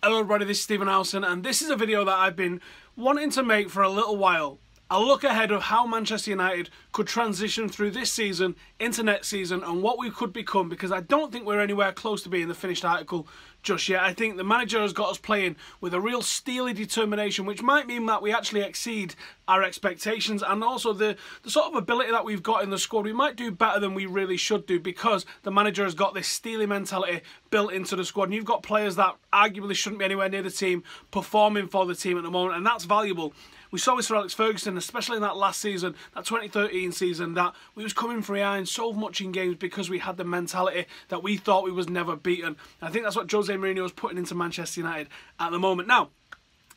Hello everybody, this is Stephen Howson, and this is a video that I've been wanting to make for a little while. A look ahead of how Manchester United could transition through this season into next season and what we could become, because I don't think we're anywhere close to being the finished article just yet. I think the manager has got us playing with a real steely determination, which might mean that we actually exceed our expectations, and also the sort of ability that we've got in the squad. We might do better than we really should do because the manager has got this steely mentality built into the squad, and you've got players that arguably shouldn't be anywhere near the team performing for the team at the moment, and that's valuable. We saw this for Alex Ferguson, especially in that last season, that 2013 season, that we was coming from behind so much in games because we had the mentality that we thought we was never beaten. I think that's what Jose Mourinho is putting into Manchester United at the moment. Now,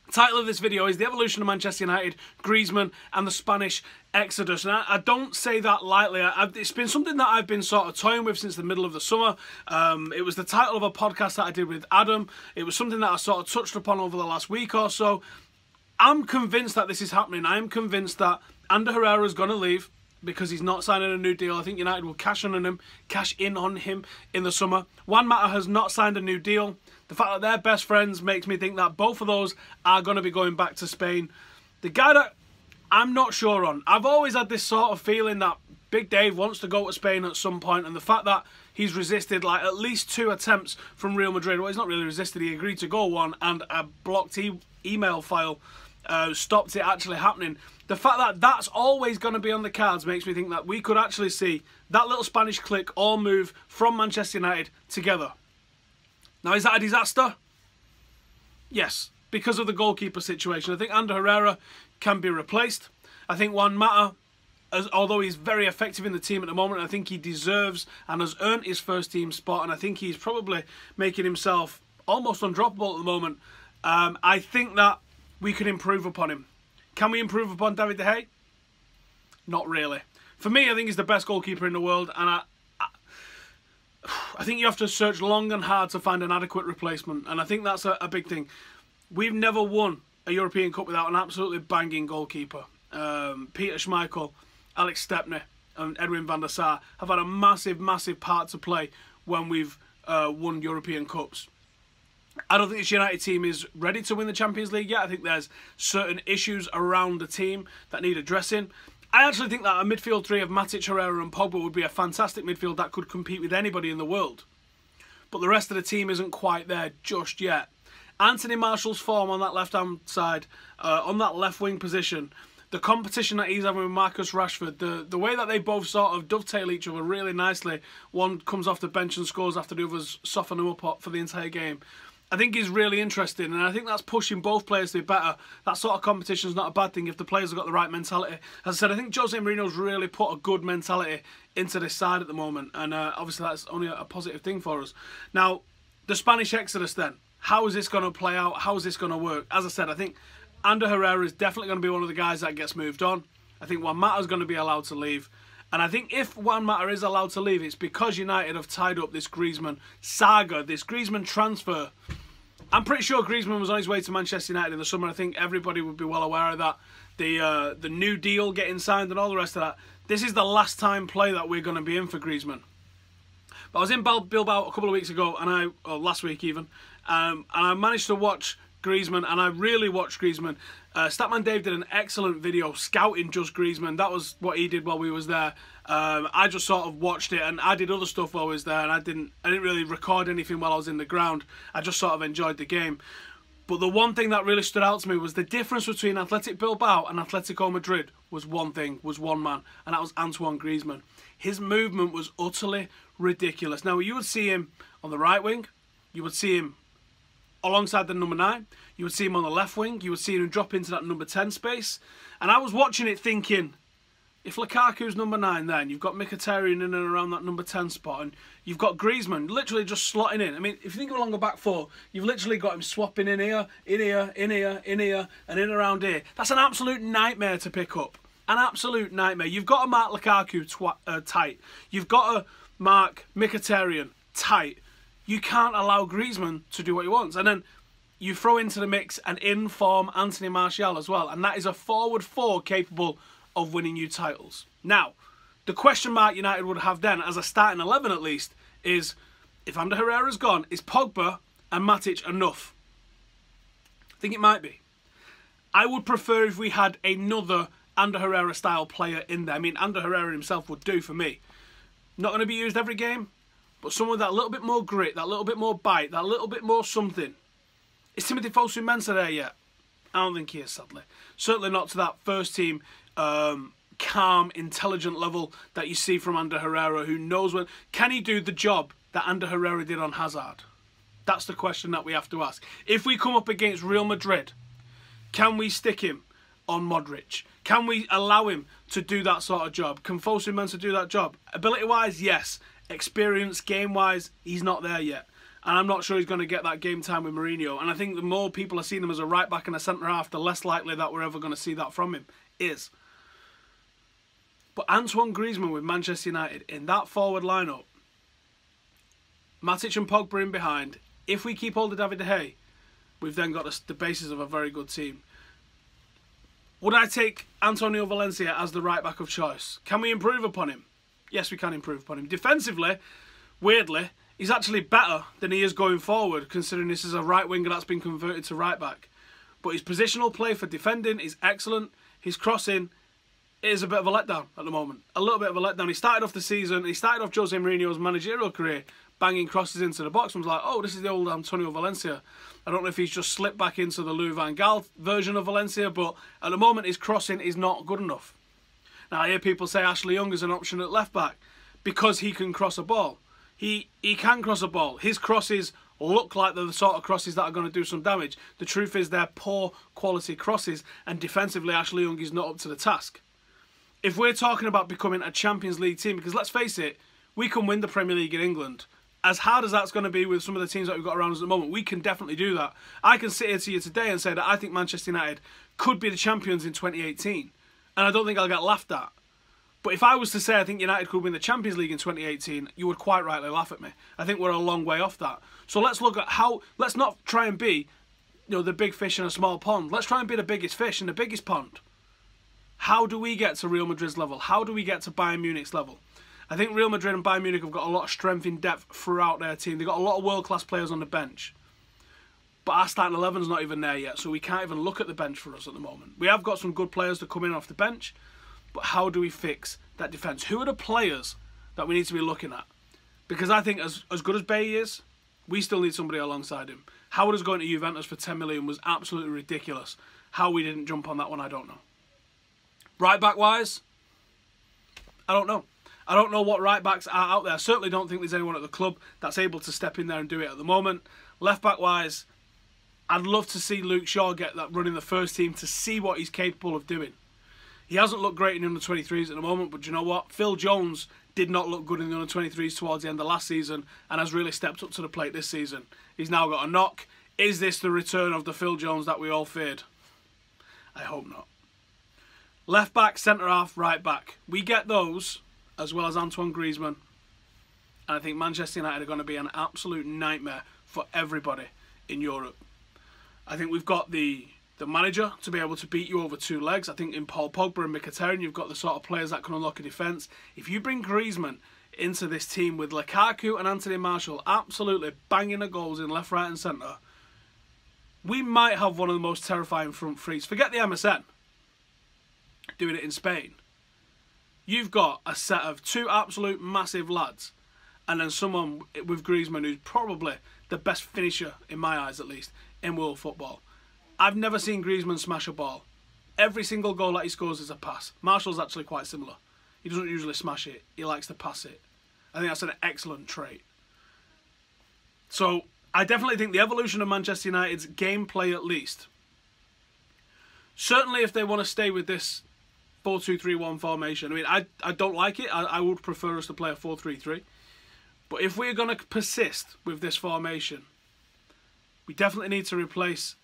the title of this video is The Evolution of Manchester United, Griezmann and the Spanish Exodus. And I don't say that lightly. It's been something that I've been sort of toying with since the middle of the summer. It was the title of a podcast that I did with Adam. It was something that I sort of touched upon over the last week or so. I'm convinced that this is happening. I am convinced that Ander Herrera is going to leave because he's not signing a new deal. I think United will cash in on him in the summer. Juan Mata has not signed a new deal. The fact that they're best friends makes me think that both of those are going to be going back to Spain. The guy that I'm not sure on, I've always had this sort of feeling that Big Dave wants to go to Spain at some point, and the fact that he's resisted like at least 2 attempts from Real Madrid. Well, he's not really resisted. He agreed to go one, and a blocked email file stopped it actually happening. The fact that that's always going to be on the cards makes me think that we could actually see that little Spanish clique all move from Manchester United together. Now, is that a disaster? Yes, because of the goalkeeper situation. I think Ander Herrera can be replaced. I think Juan Mata, although he's very effective in the team at the moment, I think he deserves and has earned his first team spot, and I think he's probably making himself almost undroppable at the moment. I think that we could improve upon him. Can we improve upon David De Gea? Not really. For me, I think he's the best goalkeeper in the world, and I think you have to search long and hard to find an adequate replacement, and I think that's a big thing. We've never won a European Cup without an absolutely banging goalkeeper. Peter Schmeichel, Alex Stepney and Edwin van der Sar have had a massive, massive part to play when we've won European Cups. I don't think this United team is ready to win the Champions League yet. I think there's certain issues around the team that need addressing. I actually think that a midfield three of Matic, Herrera and Pogba would be a fantastic midfield that could compete with anybody in the world. But the rest of the team isn't quite there just yet. Anthony Martial's form on that left-hand side, on that left-wing position, the competition that he's having with Marcus Rashford, the way that they both sort of dovetail each other really nicely. One comes off the bench and scores after the others soften him up for the entire game. I think is really interesting, and I think that's pushing both players to be better. That sort of competition is not a bad thing if the players have got the right mentality. As I said, I think Jose Mourinho's really put a good mentality into this side at the moment, and obviously that's only a positive thing for us. Now, the Spanish Exodus then. How is this going to play out? How is this going to work? As I said, I think Ander Herrera is definitely going to be one of the guys that gets moved on. I think Juan Mata is going to be allowed to leave. And I think if Juan Mata is allowed to leave, it's because United have tied up this Griezmann saga, this Griezmann transfer. I'm pretty sure Griezmann was on his way to Manchester United in the summer. I think everybody would be well aware of that. The new deal getting signed and all the rest of that. This is the last time play that we're going to be in for Griezmann. But I was in Bilbao a couple of weeks ago, or last week even, and I managed to watch Griezmann, and I really watched Griezmann. Statman Dave did an excellent video scouting just Griezmann. That was what he did while we was there. I just sort of watched it, and I did other stuff while I was there, and I didn't really record anything while I was in the ground. I just sort of enjoyed the game. But the one thing that really stood out to me was the difference between Athletic Bilbao and Atletico Madrid was one thing, was one man, and that was Antoine Griezmann. His movement was utterly ridiculous. Now, you would see him on the right wing, you would see him alongside the number 9, you would see him on the left wing, you would see him drop into that number 10 space, and I was watching it thinking, if Lukaku's number 9 then, you've got Mkhitaryan in and around that number 10 spot, and you've got Griezmann literally just slotting in. I mean, if you think of along the back four, you've literally got him swapping in here, in here, in here, in here, and in around here. That's an absolute nightmare to pick up. An absolute nightmare. You've got to mark Lukaku tight. You've got to mark Mkhitaryan tight. You can't allow Griezmann to do what he wants. And then you throw into the mix an in-form Anthony Martial as well, and that is a forward four capable of winning you titles. Now, the question mark United would have then, as a starting 11 at least, is if Ander Herrera's gone, is Pogba and Matic enough? I think it might be. I would prefer if we had another Ander Herrera style player in there. I mean, Ander Herrera himself would do for me. Not going to be used every game, but someone with that little bit more grit, that little bit more bite, that little bit more something. Is Timothy Fosu-Mensah there yet? I don't think he is, sadly. Certainly not to that first team calm, intelligent level that you see from Ander Herrera, who knows when. Can he do the job that Ander Herrera did on Hazard? That's the question that we have to ask. If we come up against Real Madrid, can we stick him on Modric? Can we allow him to do that sort of job? Can Fosu-Mensah do that job? Ability-wise, yes. Experience, game-wise, he's not there yet. And I'm not sure he's going to get that game time with Mourinho. And I think the more people are seeing him as a right-back and a centre-half, the less likely that we're ever going to see that from him is. But Antoine Griezmann with Manchester United in that forward lineup, Matic and Pogba in behind, if we keep hold of David De Gea, we've then got the basis of a very good team. Would I take Antonio Valencia as the right back of choice? Can we improve upon him? Yes, we can improve upon him. Defensively, weirdly, he's actually better than he is going forward, considering this is a right winger that's been converted to right back. But his positional play for defending is excellent. His crossing is a bit of a letdown at the moment. A little bit of a letdown. He started off Jose Mourinho's managerial career banging crosses into the box and was like, oh, this is the old Antonio Valencia. I don't know if he's just slipped back into the Louis van Gaal version of Valencia, but at the moment his crossing is not good enough. Now I hear people say Ashley Young is an option at left back because he can cross a ball. He can cross a ball. His crosses look like they're the sort of crosses that are going to do some damage. The truth is they're poor quality crosses, and defensively Ashley Young is not up to the task. If we're talking about becoming a Champions League team, because let's face it, we can win the Premier League in England. As hard as that's going to be with some of the teams that we've got around us at the moment, we can definitely do that. I can sit here to you today and say that I think Manchester United could be the champions in 2018. And I don't think I'll get laughed at. But if I was to say I think United could win the Champions League in 2018, you would quite rightly laugh at me. I think we're a long way off that. So let's look at how, let's not try and be, the big fish in a small pond. Let's try and be the biggest fish in the biggest pond. How do we get to Real Madrid's level? How do we get to Bayern Munich's level? I think Real Madrid and Bayern Munich have got a lot of strength in depth throughout their team. They've got a lot of world-class players on the bench. But our starting 11's not even there yet, so we can't even look at the bench for us at the moment. We have got some good players to come in off the bench, but how do we fix that defence? Who are the players that we need to be looking at? Because I think as good as Bailly is, we still need somebody alongside him. Howard is going to Juventus for 10 million was absolutely ridiculous. How we didn't jump on that one, I don't know. Right back wise, I don't know. I don't know what right backs are out there. I certainly don't think there's anyone at the club that's able to step in there and do it at the moment. Left back wise, I'd love to see Luke Shaw get that run in the first team to see what he's capable of doing. He hasn't looked great in the under-23s at the moment, but you know what? Phil Jones did not look good in the under-23s towards the end of last season and has really stepped up to the plate this season. He's now got a knock. Is this the return of the Phil Jones that we all feared? I hope not. Left back, centre half, right back. We get those, as well as Antoine Griezmann. And I think Manchester United are going to be an absolute nightmare for everybody in Europe. I think we've got the manager to be able to beat you over two legs. I think in Paul Pogba and Mkhitaryan, you've got the sort of players that can unlock a defence. If you bring Griezmann into this team with Lukaku and Anthony Martial absolutely banging the goals in left, right and centre, we might have one of the most terrifying front threes. Forget the MSN. Doing it in Spain. You've got a set of two absolute massive lads and then someone with Griezmann who's probably the best finisher, in my eyes at least, in world football. I've never seen Griezmann smash a ball. Every single goal that he scores is a pass. Martial's actually quite similar. He doesn't usually smash it. He likes to pass it. I think that's an excellent trait. So I definitely think the evolution of Manchester United's gameplay at least, certainly if they want to stay with this 4-2-3-1 formation. I mean, I don't like it. I would prefer us to play a 4-3-3. But if we're going to persist with this formation, we definitely need to replace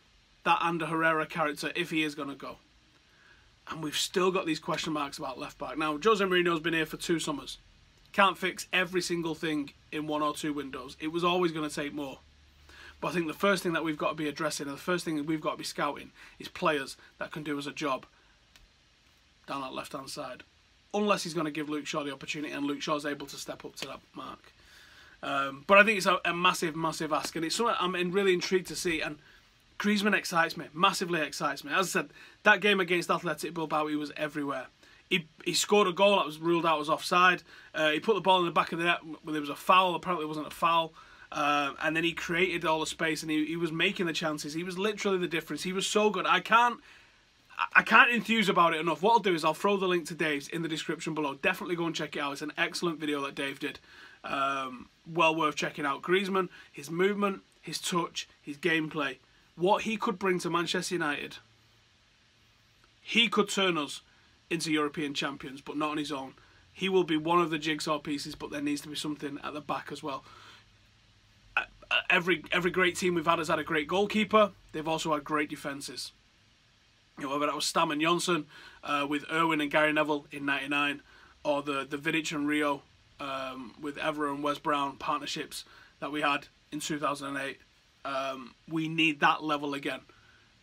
that Ander Herrera character if he is going to go. And we've still got these question marks about left back. Now, Jose Mourinho's been here for 2 summers. Can't fix every single thing in 1 or 2 windows. It was always going to take more. But I think the first thing that we've got to be addressing, and the first thing that we've got to be scouting, is players that can do us a job down that left-hand side. Unless he's going to give Luke Shaw the opportunity and Luke Shaw's able to step up to that mark. But I think it's a massive, massive ask. And it's something I'm really intrigued to see. And Griezmann excites me, massively excites me. As I said, that game against Athletic Bilbao, he was everywhere. He scored a goal that was ruled out as offside. He put the ball in the back of the net when there was a foul. Apparently it wasn't a foul. And then he created all the space, and he was making the chances. He was literally the difference. He was so good. I can't enthuse about it enough. What I'll do is I'll throw the link to Dave's in the description below. Definitely go and check it out. It's an excellent video that Dave did. Well worth checking out. Griezmann, his movement, his touch, his gameplay, what he could bring to Manchester United. He could turn us into European champions, but not on his own. He will be one of the jigsaw pieces, but there needs to be something at the back as well. Every great team we've had has had a great goalkeeper. They've also had great defences. You know, whether that was Stam and Jonsson with Irwin and Gary Neville in '99, or the Vidic and Rio with Evra and Wes Brown partnerships that we had in 2008. We need that level again.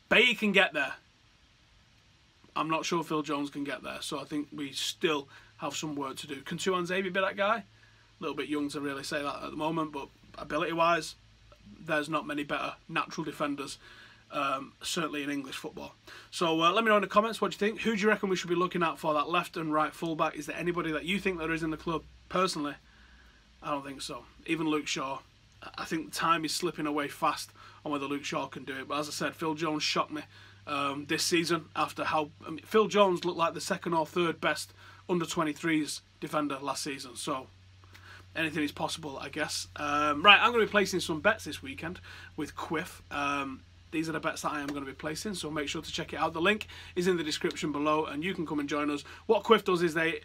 Bailly can get there. I'm not sure Phil Jones can get there, so I think we still have some work to do. Can Tuanzebe be that guy? A little bit young to really say that at the moment, but ability-wise, there's not many better natural defenders, certainly in English football. So let me know in the comments what you think. Who do you reckon we should be looking at for that left and right fullback? Is there anybody that you think there is in the club? Personally, I don't think so. Even Luke Shaw. I think time is slipping away fast on whether Luke Shaw can do it. But as I said, Phil Jones shocked me this season after how... Phil Jones looked like the second or third best under-23s defender last season. So anything is possible, I guess. Right, I'm going to be placing some bets this weekend with Quiff. These are the bets that I am going to be placing, so make sure to check it out. The link is in the description below, and you can come and join us. What Quiff does is they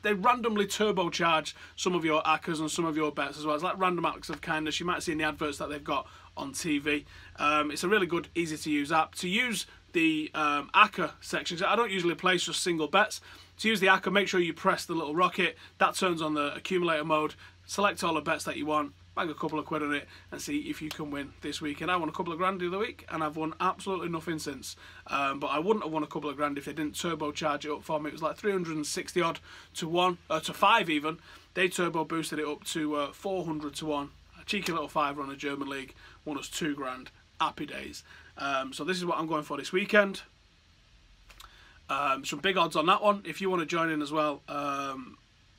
randomly turbocharge some of your ACCAs and some of your bets as well. It's like random acts of kindness. You might see in the adverts that they've got on TV. It's a really good, easy to use app. To use the ACCA section, I don't usually place just single bets. To use the ACCA, make sure you press the little rocket. That turns on the accumulator mode. Select all the bets that you want. Bang a couple of quid on it and see if you can win this weekend. I won a couple of grand the other week, and I've won absolutely nothing since. But I wouldn't have won a couple of grand if they didn't turbocharge it up for me. It was like 360 odd to 1, to 5 even. They turbo boosted it up to 400 to 1. A cheeky little fiver on the German league. Won us 2 grand. Happy days. So this is what I'm going for this weekend. Some big odds on that one. If you want to join in as well,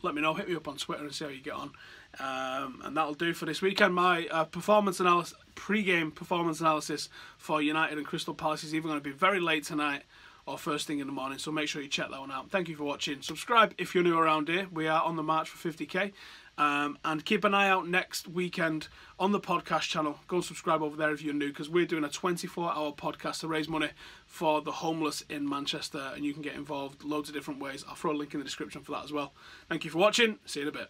let me know. Hit me up on Twitter and see how you get on. And that'll do for this weekend. My performance analysis, pre-game performance analysis for United and Crystal Palace is either going to be very late tonight or first thing in the morning, so make sure you check that one out. Thank you for watching. Subscribe if you're new around here. We are on the march for 50k. And keep an eye out next weekend on the podcast channel. Go and subscribe over there if you're new, because we're doing a 24-hour podcast to raise money for the homeless in Manchester, and you can get involved loads of different ways. I'll throw a link in the description for that as well. Thank you for watching. See you in a bit.